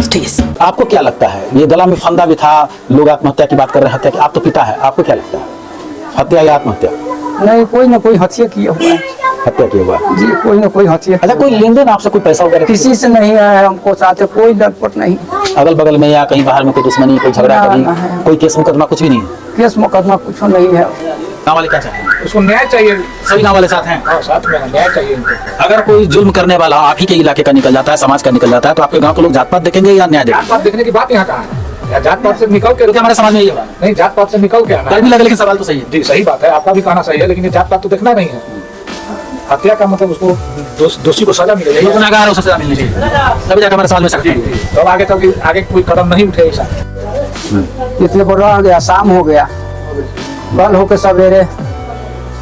Justice. आपको क्या लगता है, ये गला में फंदा भी था, लोग आत्महत्या की बात कर रहे हैं, हत्या की, आप तो पिता है, आपको क्या लगता है, हत्या या आत्महत्या? नहीं, कोई ना कोई हत्या किया हुआ है। हत्या किया हुआ है जी, कोई ना कोई हत्या। अच्छा, कोई लेन देन आपसे, कोई पैसा वगैरह किसी से नहीं है, हमको साथ कोई लटपट नहीं। अगल बगल में या कहीं बाहर में कोई दुश्मनी, कोई झगड़ा, ना, कभी ना है। कोई केस मुकदमा कुछ भी नहीं है? केस मुकदमा कुछ नहीं है। गाँव वाले क्या चाहते हैं? उसको न्याय चाहिए। सभी गाँव वाले साथ हैं? हाँ, साथ में न्याय चाहिए इनको। अगर कोई जुल्म करने वाला आप ही के इलाके का निकल जाता है, समाज का निकल जाता है, तो आपके गाँव के लोग जात पात देखेंगे या न्याय देखेंगे? जात पात देखने की बात यहाँ कहाँ है? या जात पात से निकल के, क्योंकि हमारे समाज में यही हो रहा है। नहीं, जात पात से निकल के आना डर भी लगे, लेकिन सवाल तो सही है। जी, सही बात है, आपका भी कहना सही है, लेकिन ये जात पात तो देखना नहीं है। हत्या का मतलब उसको दोषी को सजा मिले, जो गुनहगार है उसे सजा मिलनी चाहिए, तभी जाकर हमारे समाज में सकती है। तो आगे कोई कदम नहीं उठे ऐसा। इतने पर रह गया, शाम हो गया, कल होके सवेरे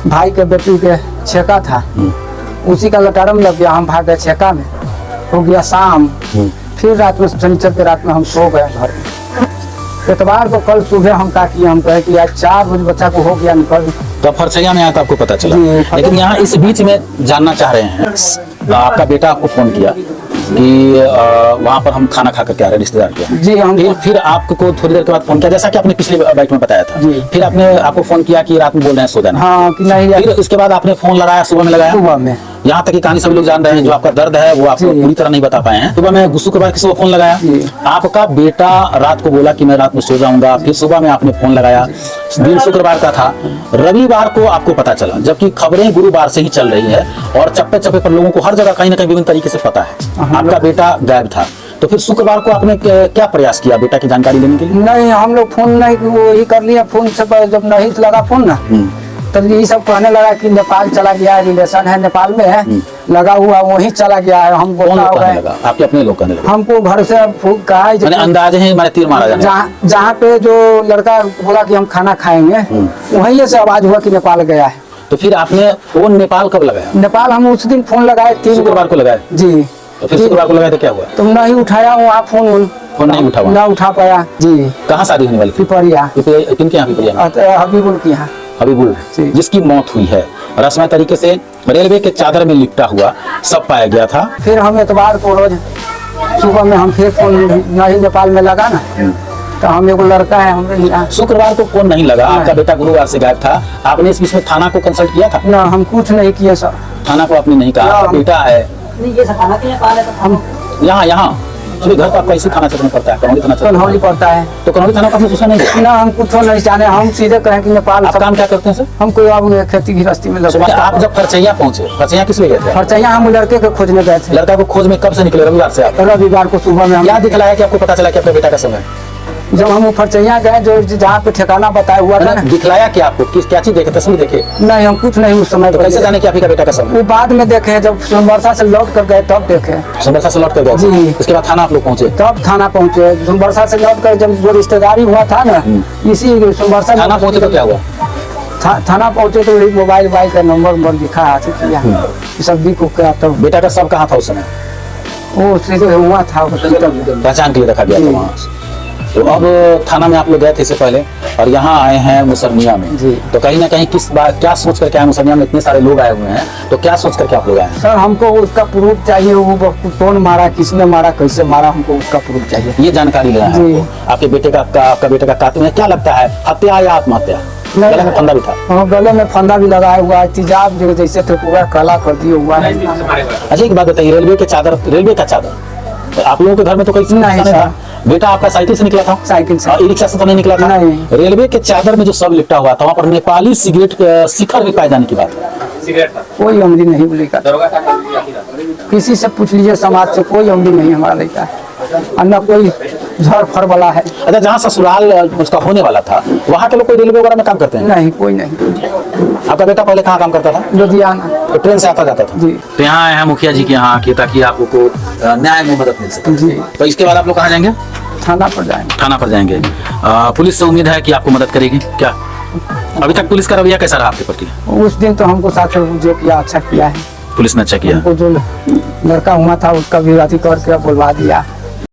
भाई के बेटी के छेका था, उसी का लटारम लग गया, हम भाग गए छेका में, हो गया शाम। फिर रात में, शनिचर के रात में हम सो गए घर में। इतवार को कल सुबह हम का किए, हम कहे कि आज 4 बजे बच्चा को हो गया निकल। तो फरसैया में आया तो आपको पता चला, जी, लेकिन यहाँ इस बीच में जानना चाह रहे हैं, आपका बेटा आपको फोन किया कि वहाँ पर हम खाना खा करके आ रहे हैं रिश्तेदार के यहाँ। जी, हम फिर आपको थोड़ी देर के बाद फोन किया, जैसा कि आपने पिछले बाइट में बताया था। जी। फिर आपको फोन किया कि रात में बोल रहे हैं सो जाना। हाँ कि नहीं, फिर उसके बाद आपने फोन लगाया, सुबह में लगाया, सुबह में। यहाँ तक की कहानी सभी लोग जान रहे हैं, जो आपका दर्द है वो आपको जी। पूरी तरह नहीं बता पाए हैं। सुबह में गुस्सू के बाद किसी को फोन लगाया, जी। आपका बेटा रात को बोला कि मैं रात में सो जाऊंगा, फिर सुबह में आपने फोन लगाया, दिन शुक्रवार का था, रविवार को आपको पता चला, जबकि खबरें गुरुवार से ही चल रही है और चप्पे चप्पे पर लोगों को हर जगह कहीं ना कहीं विभिन्न तरीके से पता है आपका बेटा गायब था। तो फिर शुक्रवार को आपने क्या प्रयास किया बेटा की जानकारी लेने के लिए? नहीं, हम लोग फोन नहीं, वो ही कर लिया फोन से, जब नहीं लगा फोन ना, तो यही सब कहने लगा कि नेपाल चला गया है, रिलेशन है नेपाल में है, लगा हुआ वहीं चला गया है। हम कौन बोला लोग हो कहने गए, लगा? आपके अपने लोग कहने लगे? हमको घर से कहा है, मैंने अंदाजे है, मैंने तीर मारा जाने। जहाँ पे जो लड़का बोला कि हम खाना खाएंगे, वहीं से आवाज हुआ कि नेपाल गया है। तो फिर आपने फोन नेपाल कब लगाया? नेपाल हम उस दिन फोन लगाए 3 शुक्रवार को लगाया। जी। तो फिर शुक्रवार को लगाया तो क्या हुआ? तुम नहीं उठाया वहाँ फोन नहीं उठा हुआ? ना उठा पाया जी। कहाँ शादी होने वाली थी? पिपरिया। किनके यहाँ पिपरिया? हबीबुल की यहाँ। हबीबुल, जी। जिसकी मौत हुई है रस्मी तरीके से रेलवे के चादर में लिपटा हुआ सब पाया गया था। फिर हम एतवार को रोज सुबह में हम फिर फोन नहीं नेपाल में लगा ना, तो हम एगो लड़का है हमारे यहाँ। शुक्रवार को फोन नहीं लगा, आपका बेटा गुरुवार से गायब था। आपने इस बीच में थाना को कंसल्ट किया था? ना, हम कुछ नहीं किए सर। थाना को आपने नहीं कहा? आपका बेटा है हम यहाँ तो घर पर आपका इसी थाना क्षेत्र में पड़ता है, कनौली थाना क्षेत्र में। कन्हौली पड़ता है। तो कनौली थाना का आपने सूचना नहीं दिया? ना, हम कुछ नहीं जाने, हम सीधे कहें कि नेपाल। आप काम क्या करते हैं सर? हम कोई अब खेती गृहस्थी में लगे। आप जब फरचैया पहुंचे, फरचैया किस लिए गए थे? खर्चा हम लड़के को खोजने गए थे। लड़का को खोज में कब से निकले? रविवार से आप? रविवार को सुबह में हम क्या दिखलाया कि आपको पता चला कि आपके बेटा का समय? जब हम फरचैया गए, जो जहाँ पे ठिकाना बताया हुआ था ना, दिखलाया कि आपको क्या चीज देखे? तस्वीर देखे? नहीं, हम कुछ नहीं उस समय। तो कैसे जाने कि आपका बेटा का समय? वो बाद में देखे, जब सोमवार से लौट कर गए तब देखे। सोमवार से लौट कर गए? जी। उसके बाद थाना आप लोग पहुंचे? तब थाना पहुंचे। सोमवार से लौट कर जब जो रिश्तेदारी हुआ था ना, इसी सोमवार से थाना पहुंचे तो क्या हुआ? थाना पहुंचे तो वही मोबाइल का नंबर दिखा हाथ किया, ये सब दिख गया। तब बेटा का सब कहाँ था उस समय? वो सीधे हुआ था, पहचान के लिए रखा गया था वहाँ। तो अब थाना में आप लोग गए थे इससे पहले और यहाँ आए हैं मुसरनिया में। जी। तो कहीं ना कहीं किस बात क्या सोच करके आए? मुसरनिया में इतने सारे लोग आए हुए हैं, तो क्या सोच करके आप लोग आए हैं? सर हमको उसका प्रूफ चाहिए, वो कौन मारा, किसने मारा, कैसे मारा, हमको उसका प्रूफ चाहिए। ये जानकारी लेना है जी। आपको। आपके बेटे का आपका बेटे का कातिल है, क्या लगता है, हत्या या आत्महत्या? गले में फंदा भी था? हाँ, गले में फंदा भी लगाया हुआ है, तेजाब जैसे तो पूरा काला कर दिया हुआ है। अच्छा एक बात बताइए, रेलवे का चादर आप लोगों के घर में तो कहीं नहीं था? बेटा आपका साइकिल से निकला था? साइकिल से। ई रिक्शा से तो नहीं निकला था? नहीं। रेलवे के चादर में जो सब लिपटा हुआ था, वहाँ पर नेपाली सिगरेट शिखर भी पाए जाने की बात है। कोई अमली नहीं बोलेगा, किसी से पूछ लीजिए, समाज से कोई अमली नहीं हमारा लड़का है, और न कोई झड़ फड़ वाला है। अच्छा, जहाँ ससुराल उसका होने वाला था वहाँ के लोग कोई रेलवे वगैरह में काम करते हैं? नहीं, कोई नहीं। आपका बेटा पहले कहाँ काम करता था? लुधियाना। तो ट्रेन से आता जाता था? जी। तो यहाँ आए हैं मुखिया जी के यहाँ कि ताकि आपको न्याय में मदद मिल सके। जी। तो इसके बाद आप लोग कहाँ जाएंगे? थाना पर जाएंगे। थाना पर जाएंगे। पुलिस से उम्मीद है कि आपको मदद करेगी क्या? अभी तक पुलिस का रवैया कैसा रहा आपके प्रति? उस दिन तो हमको साथ जो किया अच्छा किया है, पुलिस ने अच्छा किया? हमको जो लड़का हुआ था उसका भी अति करके बुलवा दिया।